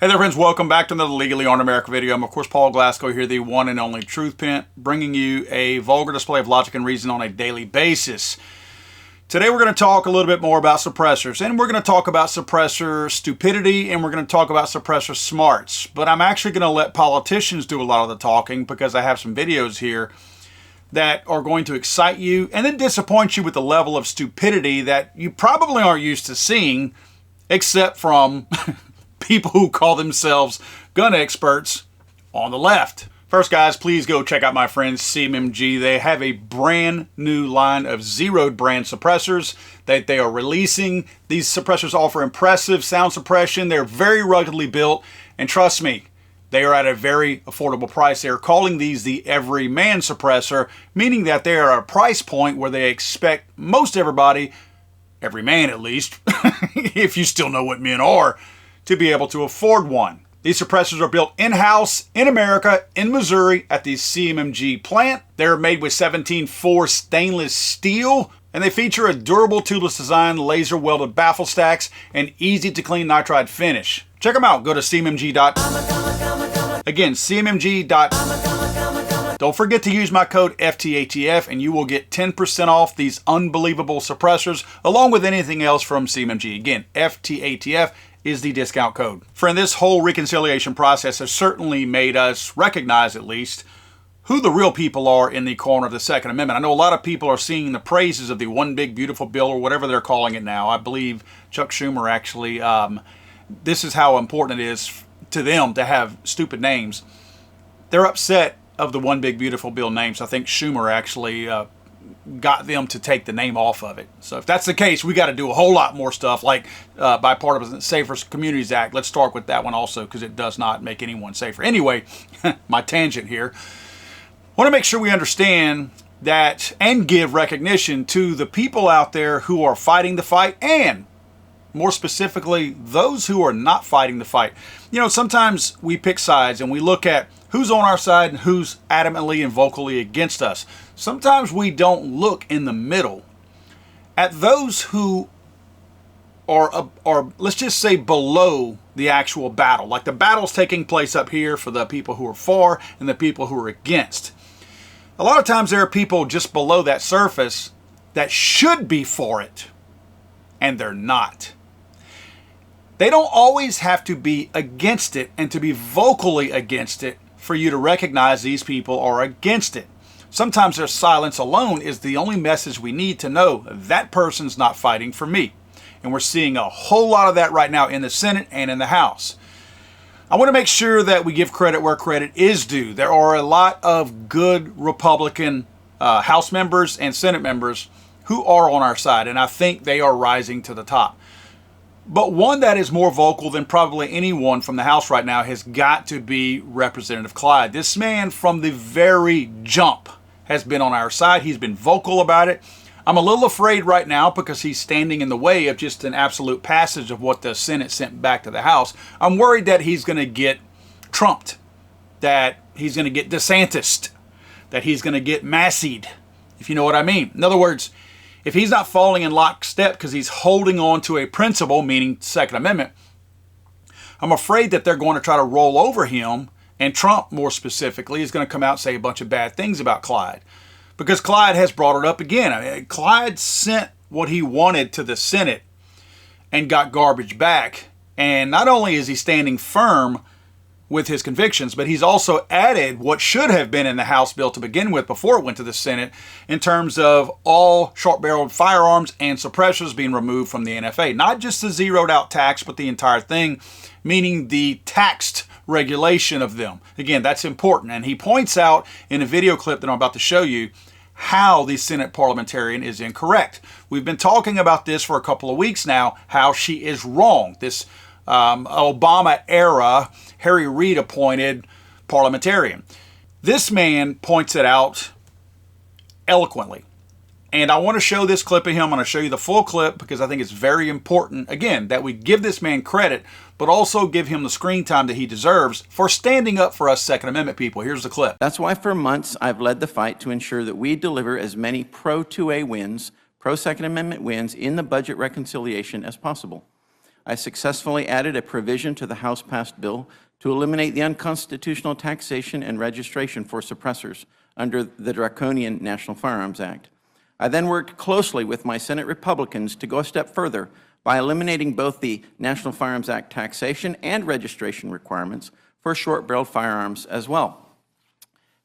Hey there friends, welcome back to another Legally Armed America video. I'm of course Paul Glasgow here, the one and only Truth Pimp, bringing you a vulgar display of logic and reason on a daily basis. Today we're going to talk a little bit more about suppressors, and we're going to talk about suppressor stupidity, and we're going to talk about suppressor smarts. But I'm actually going to let politicians do a lot of the talking because I have some videos here that are going to excite you and then disappoint you with the level of stupidity that you probably aren't used to seeing, except from people who call themselves gun experts on the left. First, guys, please go check out my friends CMMG. They have a brand new line of zeroed brand suppressors that they are releasing. These suppressors offer impressive sound suppression. They're very ruggedly built, and trust me, they are at a very affordable price. They're calling these the everyman suppressor, meaning that they are at a price point where they expect most everybody, every man at least, if you still know what men are, to be able to afford one. These suppressors are built in-house in America, in Missouri, at the CMMG plant. They're made with 17-4 stainless steel, and they feature a durable tubeless design, laser welded baffle stacks, and easy to clean nitride finish. Check them out. Go to cmmg. Again, cmmg. Don't forget to use my code FTATF and you will get 10% off these unbelievable suppressors, along with anything else from CMMG. Again, FTATF is the discount code. Friend, this whole reconciliation process has certainly made us recognize, at least, who the real people are in the corner of the Second Amendment. I know a lot of people are singing the praises of the one big beautiful bill, or whatever they're calling it now. I believe Chuck Schumer actually, this is how important it is to them to have stupid names. They're upset of the one big beautiful bill names. I think Schumer actually got them to take the name off of it. So if that's the case, we got to do a whole lot more stuff like Bipartisan Safer Communities Act. Let's start with that one also, because it does not make anyone safer. Anyway, my tangent here. I want to make sure we understand that and give recognition to the people out there who are fighting the fight, and more specifically, those who are not fighting the fight. You know, sometimes we pick sides and we look at who's on our side and who's adamantly and vocally against us. Sometimes we don't look in the middle at those who are let's just say below the actual battle. Like the battle's taking place up here for the people who are for and the people who are against. A lot of times there are people just below that surface that should be for it, and they're not. They don't always have to be against it and to be vocally against it for you to recognize these people are against it. Sometimes their silence alone is the only message we need to know that person's not fighting for me. And we're seeing a whole lot of that right now in the Senate and in the House. I want to make sure that we give credit where credit is due. There are a lot of good Republican House members and Senate members who are on our side, and I think they are rising to the top. But one that is more vocal than probably anyone from the House right now has got to be Representative Clyde. This man from the very jump has been on our side. He's been vocal about it. I'm a little afraid right now because he's standing in the way of just an absolute passage of what the Senate sent back to the House. I'm worried that he's going to get trumped, that he's going to get DeSantis, that he's going to get Massied, if you know what I mean. In other words, if he's not falling in lockstep because he's holding on to a principle, meaning Second Amendment, I'm afraid that they're going to try to roll over him, and Trump, more specifically, is going to come out and say a bunch of bad things about Clyde. Because Clyde has brought it up again. I mean, Clyde sent what he wanted to the Senate and got garbage back. And not only is he standing firm with his convictions, but he's also added what should have been in the House bill to begin with before it went to the Senate in terms of all short-barreled firearms and suppressors being removed from the NFA. Not just the zeroed out tax, but the entire thing, meaning the taxed regulation of them. Again, that's important. And he points out in a video clip that I'm about to show you how the Senate parliamentarian is incorrect. We've been talking about this for a couple of weeks now, how she is wrong. This Obama-era Harry Reid appointed parliamentarian. This man points it out eloquently. And I want to show this clip of him. I'm going to show you the full clip because I think it's very important, again, that we give this man credit, but also give him the screen time that he deserves for standing up for us Second Amendment people. Here's the clip. That's why for months I've led the fight to ensure that we deliver as many pro-2A wins, pro-Second Amendment wins in the budget reconciliation as possible. I successfully added a provision to the House-passed bill to eliminate the unconstitutional taxation and registration for suppressors under the draconian National Firearms Act. I then worked closely with my Senate Republicans to go a step further by eliminating both the National Firearms Act taxation and registration requirements for short-barreled firearms as well.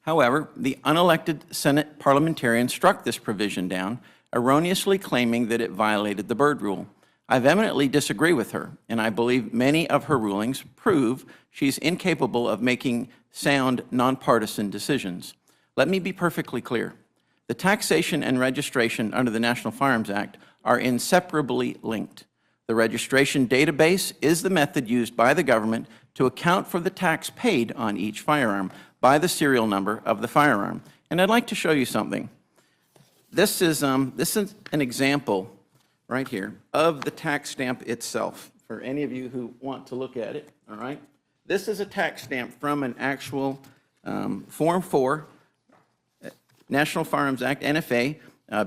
However, the unelected Senate parliamentarian struck this provision down, erroneously claiming that it violated the Byrd Rule. I vehemently disagree with her, and I believe many of her rulings prove she's incapable of making sound, nonpartisan decisions. Let me be perfectly clear. The taxation and registration under the National Firearms Act are inseparably linked. The registration database is the method used by the government to account for the tax paid on each firearm by the serial number of the firearm. And I'd like to show you something. This is an example right here of the tax stamp itself, for any of you who want to look at it, all right? This is a tax stamp from an actual Form 4, National Firearms Act, NFA,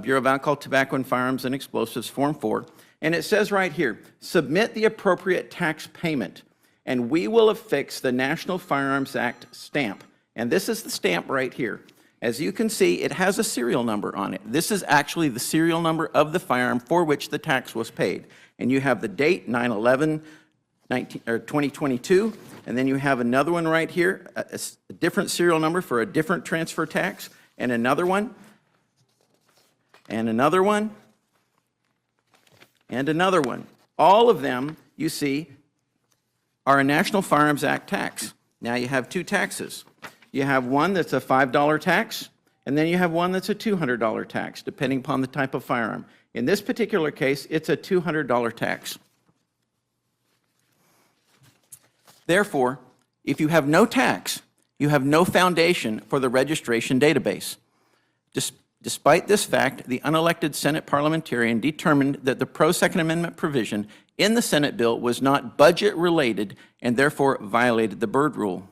Bureau of Alcohol, Tobacco, and Firearms and Explosives, Form 4. And it says right here, submit the appropriate tax payment, and we will affix the National Firearms Act stamp. And this is the stamp right here. As you can see, it has a serial number on it. This is actually the serial number of the firearm for which the tax was paid. And you have the date, 9/11/2022, and then you have another one right here, a different serial number for a different transfer tax, and another one, and another one, and another one. All of them, you see, are a National Firearms Act tax. Now you have two taxes. You have one that's a $5 tax, and then you have one that's a $200 tax, depending upon the type of firearm. In this particular case, it's a $200 tax. Therefore, if you have no tax, you have no foundation for the registration database. Despite this fact, the unelected Senate parliamentarian determined that the pro-Second Amendment provision in the Senate bill was not budget-related and therefore violated the Byrd Rule.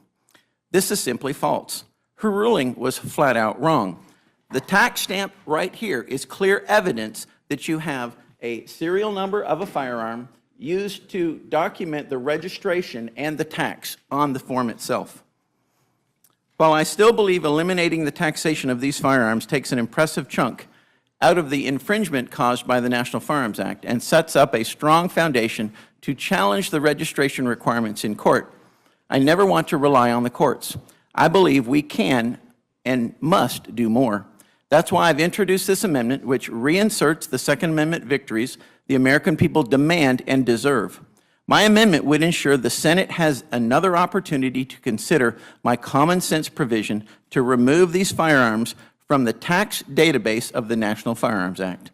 This is simply false. Her ruling was flat out wrong. The tax stamp right here is clear evidence that you have a serial number of a firearm used to document the registration and the tax on the form itself. While I still believe eliminating the taxation of these firearms takes an impressive chunk out of the infringement caused by the National Firearms Act and sets up a strong foundation to challenge the registration requirements in court, I never want to rely on the courts. I believe we can and must do more. That's why I've introduced this amendment, which reinserts the Second Amendment victories the American people demand and deserve. My amendment would ensure the Senate has another opportunity to consider my common sense provision to remove these firearms from the tax database of the National Firearms Act.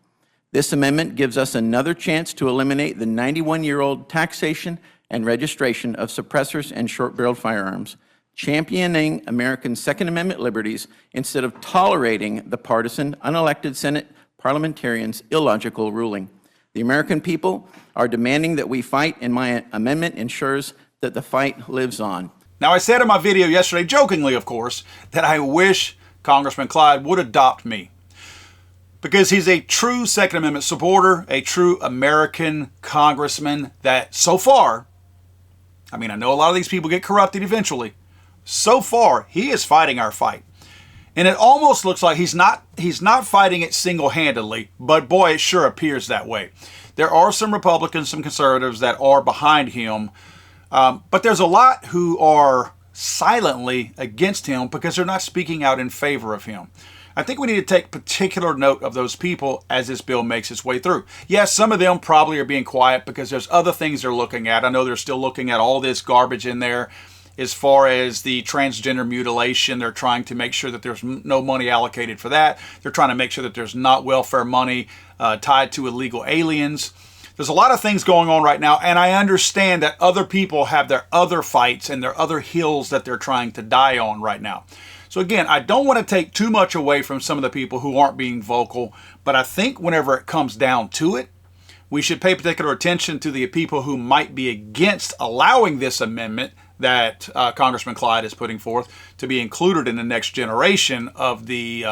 This amendment gives us another chance to eliminate the 91-year-old taxation and registration of suppressors and short-barreled firearms, championing American Second Amendment liberties instead of tolerating the partisan, unelected Senate parliamentarians' illogical ruling. The American people are demanding that we fight, and my amendment ensures that the fight lives on. Now, I said in my video yesterday, jokingly of course, that I wish Congressman Clyde would adopt me, because he's a true Second Amendment supporter, a true American congressman that so far, I mean, I know a lot of these people get corrupted eventually. So far, he is fighting our fight. And it almost looks like he's not fighting it single-handedly, but boy, it sure appears that way. There are some Republicans, some conservatives that are behind him, but there's a lot who are silently against him because they're not speaking out in favor of him. I think we need to take particular note of those people as this bill makes its way through. Yes, some of them probably are being quiet because there's other things they're looking at. I know they're still looking at all this garbage in there as far as the transgender mutilation. They're trying to make sure that there's no money allocated for that. They're trying to make sure that there's not welfare money tied to illegal aliens. There's a lot of things going on right now, and I understand that other people have their other fights and their other hills that they're trying to die on right now. So again, I don't want to take too much away from some of the people who aren't being vocal, but I think whenever it comes down to it, we should pay particular attention to the people who might be against allowing this amendment that Congressman Clyde is putting forth to be included in the next generation of the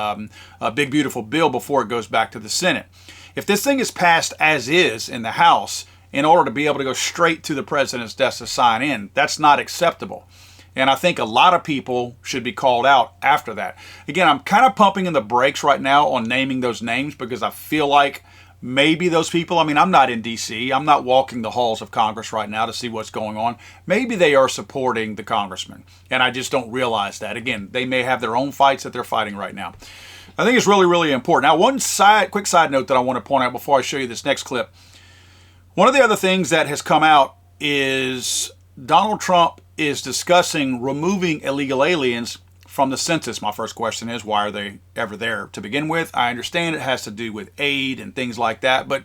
big, beautiful bill before it goes back to the Senate. If this thing is passed as is in the House in order to be able to go straight to the president's desk to sign in. That's not acceptable. And I think a lot of people should be called out after that. Again, I'm kind of pumping in the brakes right now on naming those names because I feel like maybe those people, I mean, I'm not in D.C., I'm not walking the halls of Congress right now to see what's going on. Maybe they are supporting the congressman, and I just don't realize that. Again, they may have their own fights that they're fighting right now. I think it's really, really important. Now, one quick side note that I want to point out before I show you this next clip. One of the other things that has come out is Donald Trump is discussing removing illegal aliens from the census. My first question is, why are they ever there to begin with? I understand it has to do with aid and things like that, but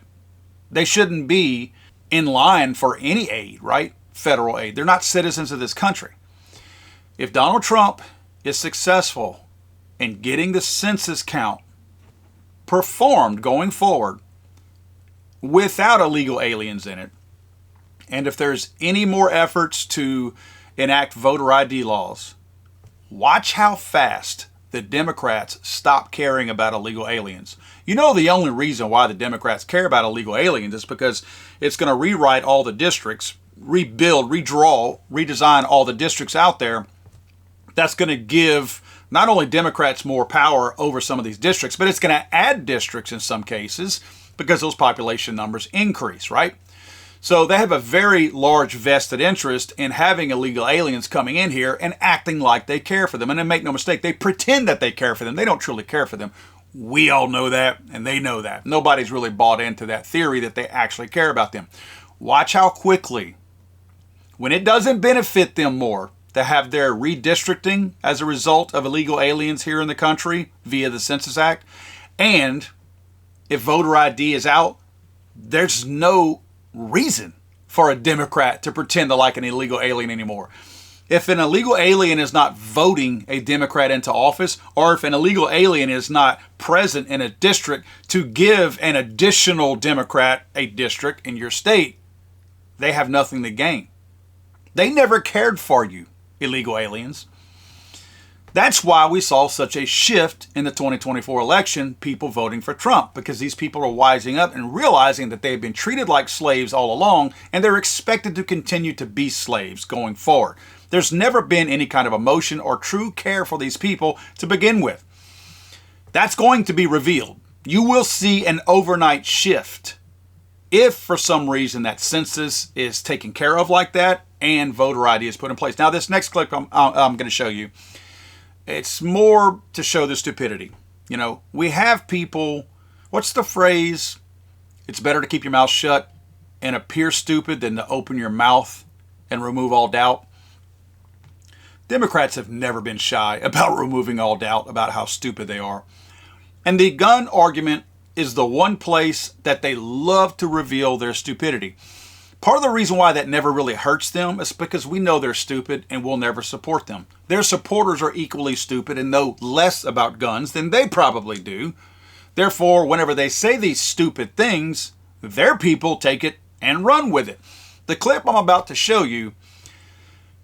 they shouldn't be in line for any aid, right? Federal aid. They're not citizens of this country. If Donald Trump is successful in getting the census count performed going forward without illegal aliens in it, and if there's any more efforts to enact voter ID laws, watch how fast the Democrats stop caring about illegal aliens. You know, the only reason why the Democrats care about illegal aliens is because it's going to rewrite all the districts, rebuild, redraw, redesign all the districts out there. That's going to give not only Democrats more power over some of these districts, but it's going to add districts in some cases because those population numbers increase, right? So they have a very large vested interest in having illegal aliens coming in here and acting like they care for them. And then make no mistake, they pretend that they care for them. They don't truly care for them. We all know that, and they know that. Nobody's really bought into that theory that they actually care about them. Watch how quickly, when it doesn't benefit them more to have their redistricting as a result of illegal aliens here in the country via the Census Act, and if voter ID is out, there's no reason for a Democrat to pretend to like an illegal alien anymore. If an illegal alien is not voting a Democrat into office, or if an illegal alien is not present in a district to give an additional Democrat a district in your state, they have nothing to gain. They never cared for you, illegal aliens. That's why we saw such a shift in the 2024 election, people voting for Trump, because these people are wising up and realizing that they've been treated like slaves all along, and they're expected to continue to be slaves going forward. There's never been any kind of emotion or true care for these people to begin with. That's going to be revealed. You will see an overnight shift if for some reason that census is taken care of like that and voter ID is put in place. Now, this next clip I'm going to show you, it's more to show the stupidity. You know, we have people, what's the phrase? It's better to keep your mouth shut and appear stupid than to open your mouth and remove all doubt. Democrats have never been shy about removing all doubt about how stupid they are. And the gun argument is the one place that they love to reveal their stupidity. Part of the reason why that never really hurts them is because we know they're stupid and we'll never support them. Their supporters are equally stupid and know less about guns than they probably do. Therefore, whenever they say these stupid things, their people take it and run with it. The clip I'm about to show you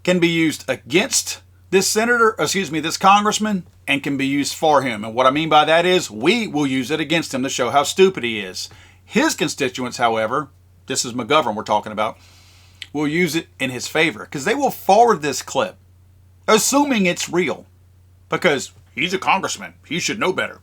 can be used against this this congressman, and can be used for him. And what I mean by that is we will use it against him to show how stupid he is. His constituents, however, this is McGovern we're talking about, will use it in his favor because they will forward this clip, assuming it's real, because he's a congressman. He should know better.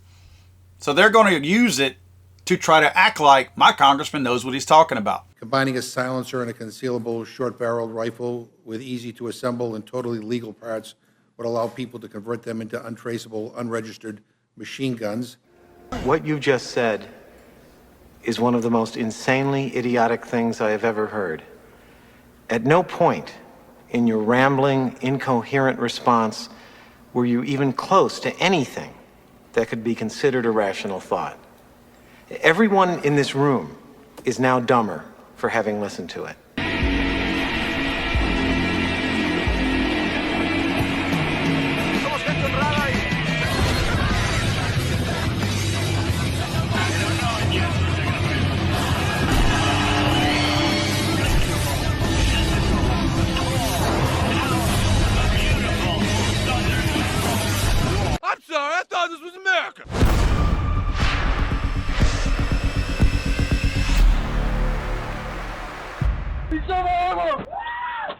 So they're going to use it to try to act like my congressman knows what he's talking about. Combining a silencer and a concealable short-barreled rifle with easy-to-assemble and totally legal parts would allow people to convert them into untraceable, unregistered machine guns. What you just said is one of the most insanely idiotic things I have ever heard. At no point in your rambling, incoherent response were you even close to anything that could be considered a rational thought. Everyone in this room is now dumber for having listened to it. I'm sorry, I thought this was America. Picha ammo!